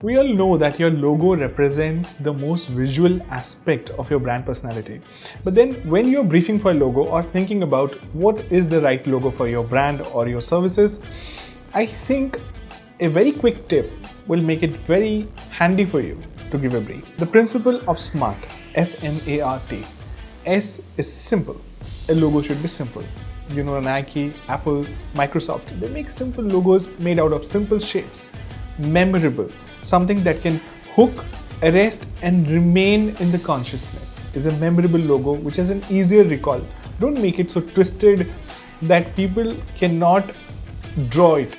We all know that your logo represents the most visual aspect of your brand personality. But then when you're briefing for a logo or thinking about what is the right logo for your brand or your services, I think a very quick tip will make it very handy for you to give a brief. The principle of SMART, S-M-A-R-T. S is simple. A logo should be simple. You know, Nike, Apple, Microsoft, they make simple logos made out of simple shapes. Memorable. Something that can hook, arrest and remain in the consciousness is a memorable logo which has an easier recall. Don't make it so twisted that people cannot draw it.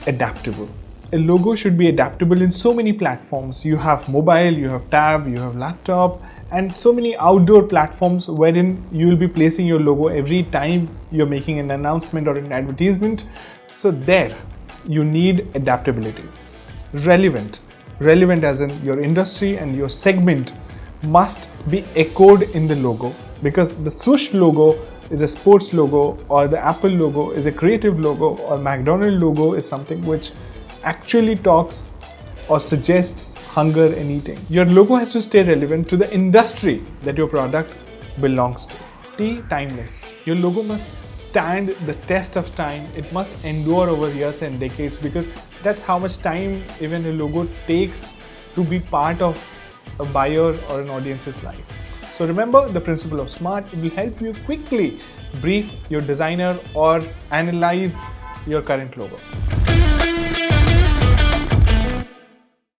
Adaptable. A logo should be adaptable in so many platforms. You have mobile, you have tab, you have laptop and so many outdoor platforms wherein you will be placing your logo every time you're making an announcement or an advertisement. So there you need adaptability. Relevant as in your industry and your segment must be echoed in the logo, because the swoosh logo is a sports logo or the Apple logo is a creative logo or McDonald's logo is something which actually talks or suggests hunger and eating. Your logo has to stay relevant to the industry that your product belongs to. Timeless. Your logo must stand the test of time. It must endure over years and decades, because that's how much time even a logo takes to be part of a buyer or an audience's life. So remember the principle of SMART. It will help you quickly brief your designer or analyze your current logo.